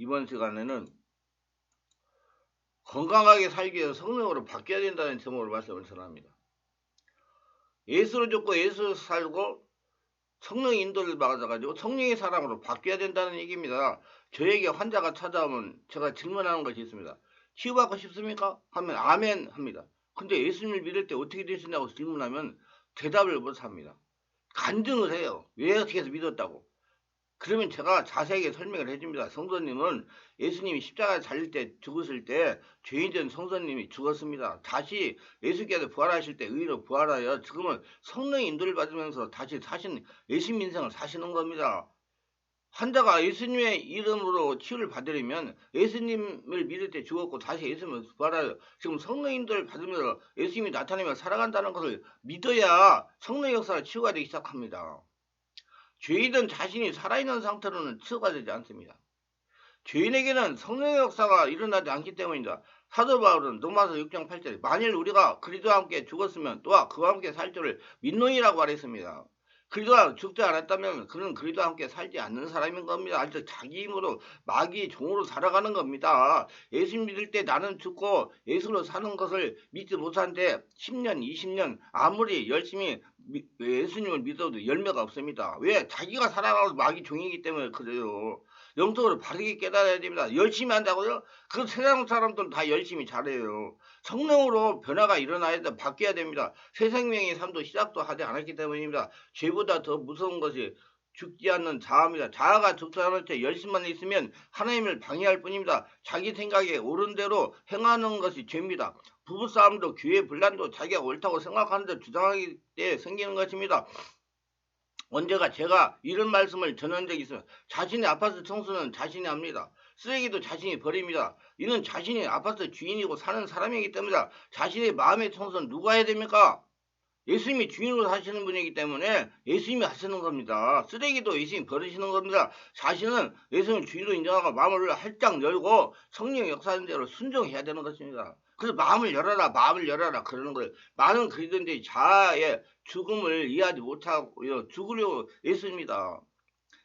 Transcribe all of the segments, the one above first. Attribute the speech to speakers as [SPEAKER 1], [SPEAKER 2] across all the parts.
[SPEAKER 1] 이번 시간에는 건강하게 살기 위해서 성령으로 바뀌어야 된다는 제목으로 말씀을 전합니다. 예수를 죽고 예수를 살고 성령 인도를 받아가지고 성령의 사람으로 바뀌어야 된다는 얘기입니다. 저에게 환자가 찾아오면 제가 질문하는 것이 있습니다. 치유받고 싶습니까? 하면 아멘 합니다. 근데 예수님을 믿을 때 어떻게 되시냐고 질문하면 대답을 못합니다. 간증을 해요. 왜 어떻게 해서 믿었다고. 그러면 제가 자세하게 설명을 해줍니다. 성도님은 예수님이 십자가에 달릴 때 죽으실 때 죄인된 성도님이 죽었습니다. 다시 예수께서 부활하실 때 의로 부활하여 지금은 성령의 인도를 받으면서 다시 사신 예수님 인생을 사시는 겁니다. 환자가 예수님의 이름으로 치유를 받으려면 예수님을 믿을 때 죽었고 다시 예수님을 부활하여 지금 성령 인도를 받으면서 예수님이 나타나며 살아간다는 것을 믿어야 성령 역사가 치유가 되기 시작합니다. 죄인은 자신이 살아있는 상태로는 치유가 되지 않습니다. 죄인에게는 성령의 역사가 일어나지 않기 때문입니다. 사도 바울은 로마서 6장 8절에 만일 우리가 그리스도와 함께 죽었으면 또한 그와 함께 살 줄을 믿노니라고 말했습니다. 그리스도와 죽지 않았다면 그는 그리스도와 함께 살지 않는 사람인 겁니다. 즉 자기 힘으로 마귀 종으로 살아가는 겁니다. 예수 믿을 때 나는 죽고 예수로 사는 것을 믿지 못하는데 10년, 20년 아무리 열심히 예수님을 믿어도 열매가 없습니다. 왜? 자기가 살아가서 마귀 종이기 때문에 그래요. 영적으로 바르게 깨달아야 됩니다. 열심히 한다고요? 그 세상 사람들은 다 열심히 잘해요. 성령으로 변화가 일어나야 돼. 바뀌어야 됩니다. 새 생명의 삶도 시작도 하지 않았기 때문입니다. 죄보다 더 무서운 것이 죽지 않는 자아입니다. 자아가 죽지 않을 때 열심만 있으면 하나님을 방해할 뿐입니다. 자기 생각에 옳은 대로 행하는 것이 죄입니다. 부부싸움도 교회 분란도 자기가 옳다고 생각하는데 주장하기 때 생기는 것입니다. 언제가 제가 이런 말씀을 전한 적이 있어요. 자신의 아파트 청소는 자신이 합니다. 쓰레기도 자신이 버립니다. 이는 자신이 아파트 주인이고 사는 사람이기 때문이다. 자신의 마음의 청소는 누가 해야 됩니까? 예수님이 주인으로 사시는 분이기 때문에 예수님이 하시는 겁니다. 쓰레기도 예수님이 버리시는 겁니다. 자신은 예수님을 주인으로 인정하고 마음을 활짝 열고 성령 역사하는 대로 순종해야 되는 것입니다. 그래서 마음을 열어라 그러는 거예요. 많은 그리스도인들이 자아의 죽음을 이해하지 못하고 죽으려고 애씁니다.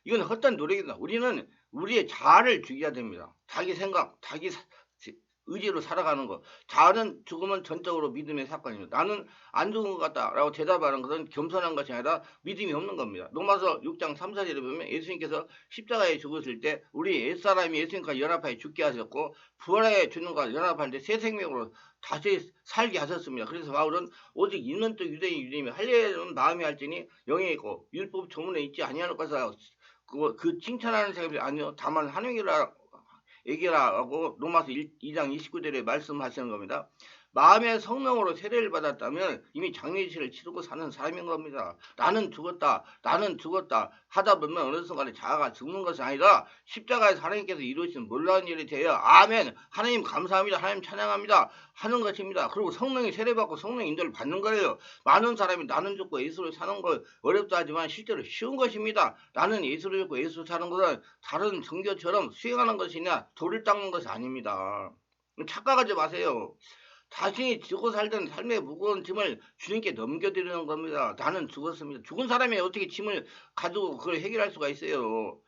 [SPEAKER 1] 이건 헛된 노력이다. 우리는 우리의 자아를 죽여야 됩니다. 자기 생각, 자기 의지로 살아가는 거. 자아는 죽으면 전적으로 믿음의 사건입니다. 나는 안 죽은 것 같다라고 대답하는 것은 겸손한 것이 아니라 믿음이 없는 겁니다. 로마서 6장 3, 4절에 보면 예수님께서 십자가에 죽으실 때 우리 옛사람이 예수님과 연합하여 죽게 하셨고 부활하여 주는 것과 연합할 때 새 생명으로 다시 살게 하셨습니다. 그래서 바울은 오직 있는 또 유대인이 할례는 마음이 할지니 영에 있고 율법 조문에 있지 아니하는 것을 그 칭찬하는 사람이 아니요 다만 하느니라 얘기라고 로마서 2장 29절에 말씀하시는 겁니다. 마음의 성령으로 세례를 받았다면 이미 장례식을 치르고 사는 사람인 겁니다. 나는 죽었다 하다 보면 어느 순간에 자아가 죽는 것이 아니라 십자가에서 하나님께서 이루신 놀라운 일이 되어 아멘 하나님 감사합니다 하나님 찬양합니다 하는 것입니다. 그리고 성령이 세례받고 성령 인도를 받는 거예요. 많은 사람이 나는 죽고 예수를 사는 걸 어렵다 하지만 실제로 쉬운 것입니다. 나는 예수를 죽고 예수 사는 것은 다른 종교처럼 수행하는 것이냐 돌을 닦는 것이 아닙니다. 착각하지 마세요. 자신이 지고 살던 삶의 무거운 짐을 주님께 넘겨드리는 겁니다. 나는 죽었습니다. 죽은 사람이 어떻게 짐을 가지고 그걸 해결할 수가 있어요.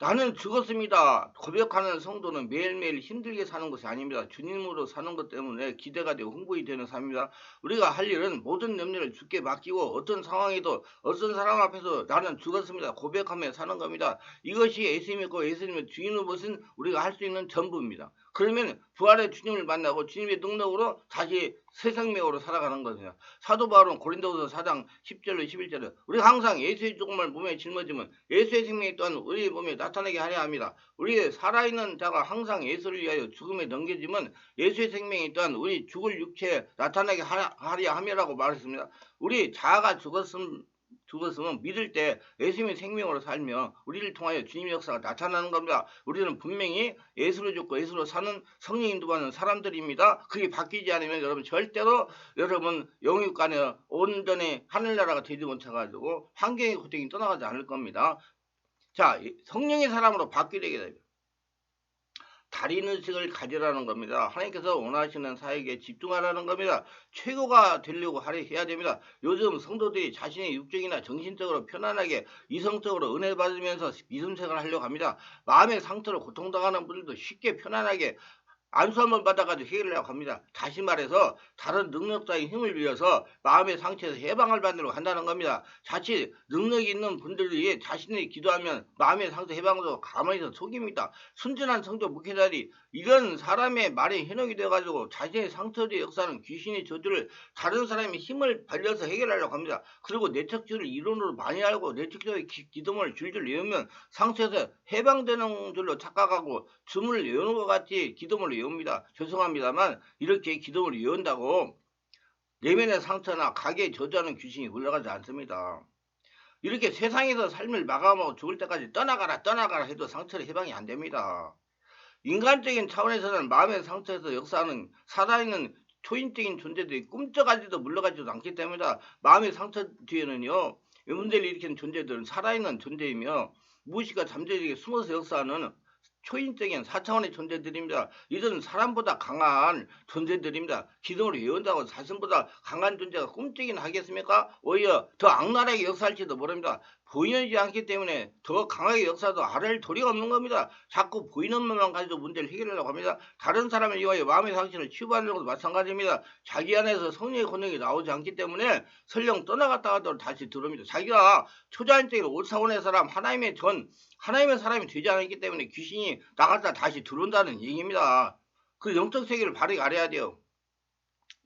[SPEAKER 1] 나는 죽었습니다. 고백하는 성도는 매일매일 힘들게 사는 것이 아닙니다. 주님으로 사는 것 때문에 기대가 되고 흥분이 되는 삶입니다. 우리가 할 일은 모든 염려를 주께 맡기고 어떤 상황에도 어떤 사람 앞에서 나는 죽었습니다. 고백하며 사는 겁니다. 이것이 예수님 믿고 예수님의 주인으로 보신 우리가 할 수 있는 전부입니다. 그러면 부활의 주님을 만나고 주님의 능력으로 다시 새 생명으로 살아가는 거죠. 사도 바울은 고린도서 4장 10절로 11절에 우리가 항상 예수의 죽음을 몸에 짊어지면 예수의 생명이 또한 우리의 몸에 나타나게 하려 합니다. 우리의 살아있는 자가 항상 예수를 위하여 죽음에 넘겨지면 예수의 생명이 또한 우리 죽을 육체에 나타나게 하려 함이라고 말했습니다. 우리 자아가 죽었으면 믿을 때 예수님의 생명으로 살며 우리를 통하여 주님의 역사가 나타나는 겁니다. 우리는 분명히 예수로 죽고 예수로 사는 성령 인도받는 사람들입니다. 그게 바뀌지 않으면 여러분 절대로 여러분 영육간에 온전히 하늘나라가 되지 못해가지고 환경의 고통이 떠나가지 않을 겁니다. 자, 성령의 사람으로 바뀌게 됩니다. 달인의식을 가지라는 겁니다. 하나님께서 원하시는 사역에 집중하라는 겁니다. 최고가 되려고 해야 됩니다. 요즘 성도들이 자신의 육적이나 정신적으로 편안하게 이성적으로 은혜 받으면서 믿음 생활을 하려고 합니다. 마음의 상처로 고통당하는 분들도 쉽게 편안하게 안수 한번 받아가지고 해결하려고 합니다. 다시 말해서 다른 능력자의 힘을 빌려서 마음의 상처에서 해방을 받으려고 한다는 겁니다. 자칫 능력이 있는 분들이 자신이 기도하면 마음의 상처 해방도 가만히 있어 속입니다. 순전한 성도 목회자들이 이런 사람의 말에 현혹이 되어가지고 자신의 상처의 역사는 귀신의 저주를 다른 사람의 힘을 빌려서 해결하려고 합니다. 그리고 내척주를 이론으로 많이 알고 내척주의 기도문을 줄줄 외우면 상처에서 해방되는 줄로 착각하고 춤을 외우는 것 같이 기도문을 외웁니다. 죄송합니다만 이렇게 기도문을 외운다고 내면의 상처나 가게에 저주하는 귀신이 올라가지 않습니다. 이렇게 세상에서 삶을 마감하고 죽을 때까지 떠나가라 해도 상처를 해방이 안 됩니다. 인간적인 차원에서는 마음의 상처에서 역사하는 살아있는 초인적인 존재들이 꿈쩍하지도 물러가지도 않기 때문에 마음의 상처 뒤에는요, 문제를 일으키는 존재들은 살아있는 존재이며 무의식과 잠재력에 숨어서 역사하는 초인적인 4차원의 존재들입니다. 이들은 사람보다 강한 존재들입니다. 기도를 외운다고 자신보다 강한 존재가 꿈쩍이나 하겠습니까? 오히려 더 악랄하게 역사할지도 모릅니다. 보이지 않기 때문에 더 강하게 역사도 알을 도리가 없는 겁니다. 자꾸 보이는 것만 가지고 문제를 해결하려고 합니다. 다른 사람을 이용해 마음의 상처를 치유하는 것도 마찬가지입니다. 자기 안에서 성령의 권능이 나오지 않기 때문에 설령 떠나갔다 가도 다시 들어옵니다. 자기가 초자연적인 5차원의 사람, 하나님의 사람이 되지 않았기 때문에 귀신이 나갔다 다시 들어온다는 얘기입니다. 그 영적 세계를 바르게 알아야 돼요.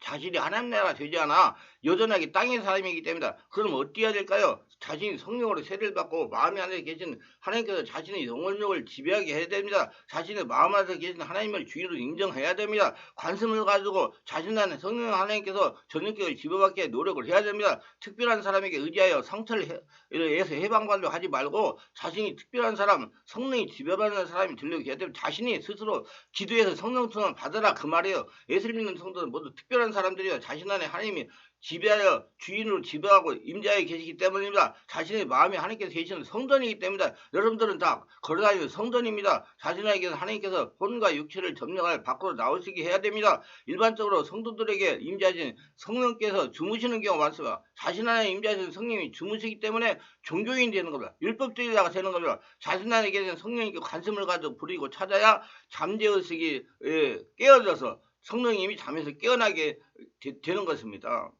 [SPEAKER 1] 자신이 하나님 나라가 되지 않아 여전하게 땅의 사람이기 때문에 그럼 어떻게 해야 될까요? 자신이 성령으로 세례를 받고 마음 안에 계신 하나님께서 자신의 영혼력을 지배하게 해야 됩니다. 자신의 마음 안에 계신 하나님을 주인으로 인정해야 됩니다. 관심을 가지고 자신 안에 성령 하나님께서 전능력을 지배받게 노력을 해야 됩니다. 특별한 사람에게 의지하여 상처를 해서 해방받으려 하지 말고 자신이 특별한 사람, 성령이 지배받는 사람이 되려고 해야 됩니다. 자신이 스스로 기도해서 성령 충만 받아라 그 말이에요. 예수를 믿는 성도는 모두 특별한 사람들이요. 자신 안에 하나님이 지배하여 주인으로 지배하고 임자에 계시기 때문입니다. 자신의 마음에 하나님께서 계시는 성전이기 때문에 여러분들은 다 걸어다니는 성전입니다. 자신에게서 하나님께서 혼과 육체를 점령할 밖으로 나오시게 해야 됩니다. 일반적으로 성도들에게 임자하신 성령께서 주무시는 경우가 많습니다. 자신 안에 임자하신 성령이 주무시기 때문에 종교인이 되는 겁니다. 율법주의자가 되는 겁니다. 자신 안에 계신 성령님께 관심을 가지고 부리고 찾아야 잠재의식이 깨어져서 성령님이 잠에서 깨어나게 되는 것입니다.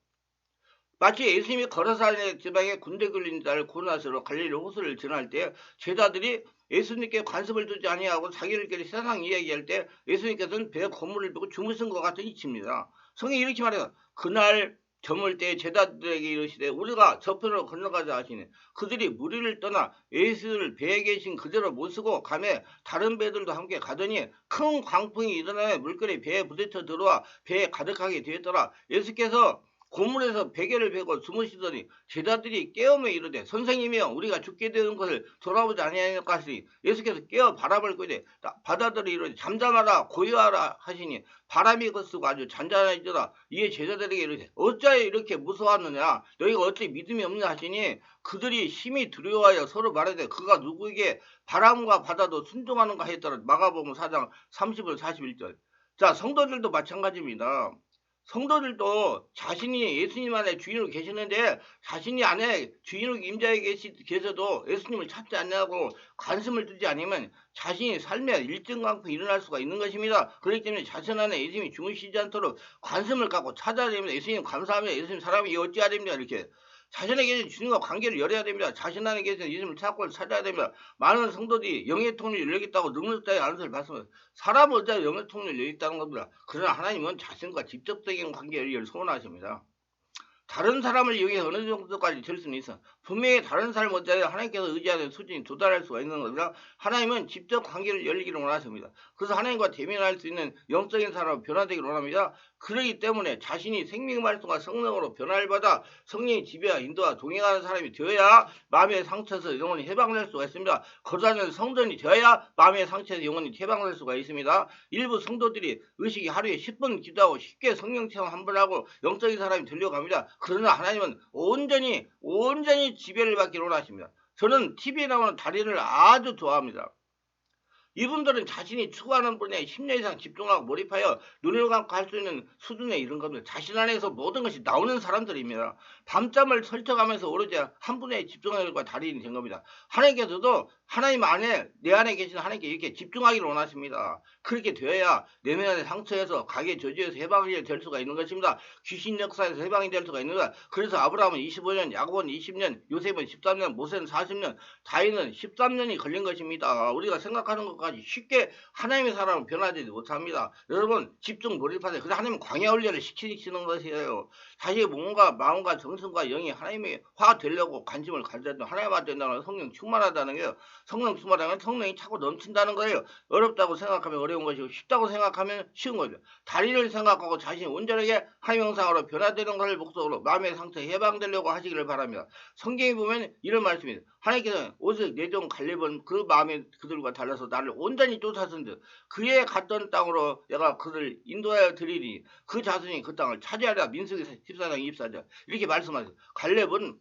[SPEAKER 1] 마치 예수님이 거라사네 지방에 군대 걸린 자를 구원하시러 갈릴리 호수를 지날 때 제자들이 예수님께 관심을 두지 아니하고 자기들끼리 세상 이야기할 때 예수님께서는 배에 고물을 두고 주무신 것 같은 이치입니다. 성경이 이렇게 말해요. 그날 저물 때 제자들에게 이르시되 우리가 저편으로 건너가자 하시니 그들이 무리를 떠나 예수를 배에 계신 그대로 모시고 가매 다른 배들도 함께 가더니 큰 광풍이 일어나며 물결이 배에 부딪혀 들어와 배에 가득하게 되었더라. 예수께서 고물에서 베개를 베고 주무시더니 제자들이 깨어며 이르되 선생님이여 우리가 죽게 되는 것을 돌아보지 아니하니까 하시니 예수께서 깨어 바람을 끄되 바다들이 이르되 잠잠하라 고요하라 하시니 바람이 거쓰고 아주 잔잔해지더라. 이에 제자들에게 이르되 어찌하여 이렇게 무서워하느냐 너희가 어찌 믿음이 없느냐 하시니 그들이 심히 두려워하여 서로 말하되 그가 누구에게 바람과 바다도 순종하는가 했더라. 마가복음 4장 30절 41절. 자, 성도들도 마찬가지입니다. 성도들도 자신이 예수님 안에 주인으로 계시는데 자신이 안에 주인으로 임자에 계셔도 예수님을 찾지 않냐고 관심을 두지 않으면 자신이 삶에 일등강풍이 일어날 수가 있는 것입니다. 그렇기 때문에 자신 안에 예수님이 주무시지 않도록 관심을 갖고 찾아야 됩니다. 예수님 감사합니다. 예수님 사람이 어찌해야 됩니다. 이렇게 자신에게 계신 주님과 관계를 열어야 됩니다. 자신 안에 계신 예수님을 찾아야 됩니다. 많은 성도들이 영의 통로를 열겠다고 능력자의 안수를 받습니다. 사람은 어찌 영의 통로를 열겠다는 겁니다. 그러나 하나님은 자신과 직접적인 관계를 소원하십니다. 다른 사람을 이용해서 어느 정도까지 될 수는 있어. 분명히 다른 사람 어찌 하나님께서 의지하는 수준이 도달할 수가 있는 겁니다. 하나님은 직접 관계를 열기를 원하십니다. 그래서 하나님과 대면할 수 있는 영적인 사람으로 변화되기를 원합니다. 그렇기 때문에 자신이 생명 말씀과 성령으로 변화를 받아 성령의 지배와 인도와 동행하는 사람이 되어야 마음의 상처에서 영혼이 해방될 수가 있습니다. 거듭나는 성전이 되어야 마음의 상처에서 영혼이 해방될 수가 있습니다. 일부 성도들이 의식이 하루에 10분 기도하고 쉽게 성령 체험 한 번 하고 영적인 사람이 되려고 합니다. 그러나 하나님은 온전히 지배를 받기를 원하십니다. 저는 TV에 나오는 달인을 아주 좋아합니다. 이분들은 자신이 추구하는 분야에 10년 이상 집중하고 몰입하여 눈을 감고 할 수 있는 수준에 이른 겁니다. 자신 안에서 모든 것이 나오는 사람들입니다. 밤잠을 설쳐가면서 오로지 한 분야에 집중하는 것과 달인이 된 겁니다. 하나님께서도 하나님 안에 내 안에 계신 하나님께 이렇게 집중하기를 원하십니다. 그렇게 되어야 내면의 상처에서 각의 저주에서 해방이 될 수가 있는 것입니다. 귀신 역사에서 해방이 될 수가 있는 거다. 그래서 아브라함은 25년, 야곱은 20년, 요셉은 13년, 모세는 40년, 다윗은 13년이 걸린 것입니다. 우리가 생각하는 것까지 쉽게 하나님의 사람은 변화되지 못합니다. 여러분 집중 몰입하세요. 그래서 하나님은 광야 훈련을 시키시는 것이에요. 자신의 몸과 마음과 정신과 영이 하나님의 화가 되려고 관심을 가져야 된다. 하나님한테 된다는 성령 충만하다는 게요. 성령 충만하면 성령이 차고 넘친다는 거예요. 어렵다고 생각하면 어려운 것이고 쉽다고 생각하면 쉬운 거죠. 달인을 생각하고 자신이 온전하게 하나님 형상으로 변화되는 것을 목적으로 마음의 상처에 해방되려고 하시기를 바랍니다. 성경에 보면 이런 말씀입니다. 하나님께서는 오직 내 종 갈렙은 그 마음의 그들과 달라서 나를 온전히 쫓아선듯 그의 갔던 땅으로 내가 그들을 인도하여 드리니 그 자손이 그 땅을 차지하리라. 민수기 14장 24절 이렇게 말씀하세요. 갈렙은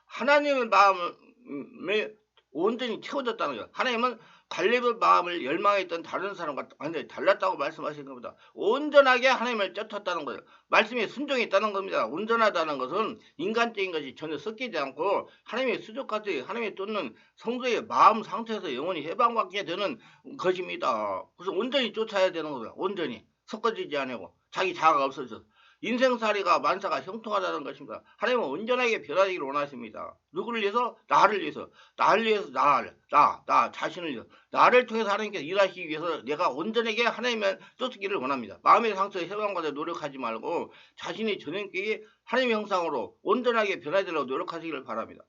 [SPEAKER 1] 하나님의 마음에 온전히 채워졌다는 거예요. 하나님은 갈렙의 마음을 열망했던 다른 사람과 완전히 달랐다고 말씀하신 겁니다. 온전하게 하나님을 쫓았다는 거예요. 말씀에 순종했다는 겁니다. 온전하다는 것은 인간적인 것이 전혀 섞이지 않고 하나님의 수족같이 하나님의 쫓는 성도의 마음 상태에서 영원히 해방받게 되는 것입니다. 그래서 온전히 쫓아야 되는 거예요. 온전히 섞어지지 않고 자기 자아가 없어져. 인생살이가 만사가 형통하다는 것입니다. 하나님은 온전하게 변화되기를 원하십니다. 누구를 위해서? 나를 위해서. 나를 위해서 나 자신을 위해서. 나를 통해서 하나님께서 일하시기 위해서 내가 온전하게 하나님을 쫓기를 원합니다. 마음의 상처에 해방받아 노력하지 말고 자신의 전인격이 하나님의 형상으로 온전하게 변화되려고 노력하시기를 바랍니다.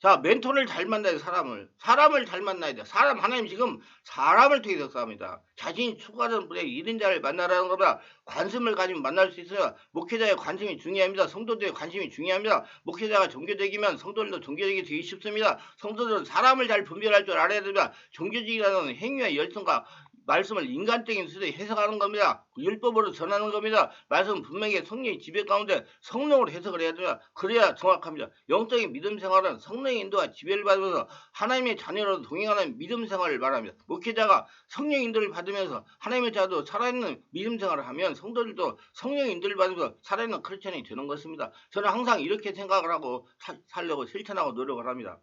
[SPEAKER 1] 자, 멘토를 잘 만나야 돼, 사람을 잘 만나야 돼. 하나님 지금 사람을 통해서 역사합니다. 자신이 추구하는 분의 이른 자를 만나라는 겁니다. 관심을 가지면 만날 수 있어요. 목회자의 관심이 중요합니다. 성도들의 관심이 중요합니다. 목회자가 종교적이면 성도들도 종교적이 되기 쉽습니다. 성도들은 사람을 잘 분별할 줄 알아야 됩니다. 종교적이라는 행위와 열성과 말씀을 인간적인 수준에 해석하는 겁니다. 율법으로 전하는 겁니다. 말씀은 분명히 성령의 지배 가운데 성령으로 해석을 해야 됩니다. 그래야 정확합니다. 영적인 믿음 생활은 성령의 인도와 지배를 받으면서 하나님의 자녀로 동행하는 믿음 생활을 말합니다. 목회자가 성령 인도를 받으면서 하나님의 자도 살아있는 믿음 생활을 하면 성도들도 성령 인도를 받으면서 살아있는 크리스천이 되는 것입니다. 저는 항상 이렇게 생각을 하고 살려고 실천하고 노력을 합니다.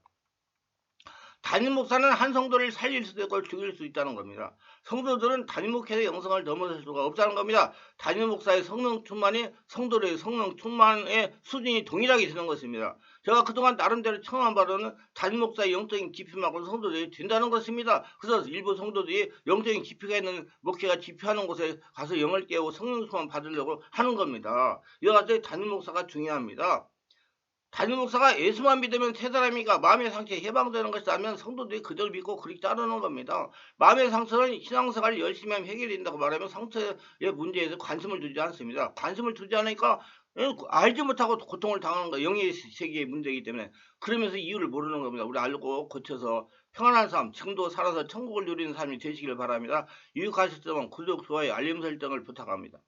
[SPEAKER 1] 담임 목사는 한 성도를 살릴 수도 있고 죽일 수 있다는 겁니다. 성도들은 담임 목회의 영성을 넘어설 수가 없다는 겁니다. 담임 목사의 성령 충만이 성도의 성령 충만의 수준이 동일하게 되는 것입니다. 제가 그동안 나름대로 청한 바로는 담임 목사의 영적인 깊이만큼 성도들이 된다는 것입니다. 그래서 일부 성도들이 영적인 깊이가 있는 목회가 집회하는 곳에 가서 영을 깨우고 성령 충만 받으려고 하는 겁니다. 이와 같이 담임 목사가 중요합니다. 담임 목사가 예수만 믿으면 세 사람이가 마음의 상처에 해방되는 것이라면 성도들이 그들 믿고 그렇게 따르는 겁니다. 마음의 상처는 신앙생활을 열심히 하면 해결된다고 말하면 상처의 문제에서 관심을 두지 않습니다. 관심을 두지 않으니까 알지 못하고 고통을 당하는 거예요. 영의 세계의 문제이기 때문에. 그러면서 이유를 모르는 겁니다. 우리 알고 고쳐서 평안한 삶, 지금도 살아서 천국을 누리는 삶이 되시기를 바랍니다. 유익하셨다면 구독, 좋아요, 알림 설정을 부탁합니다.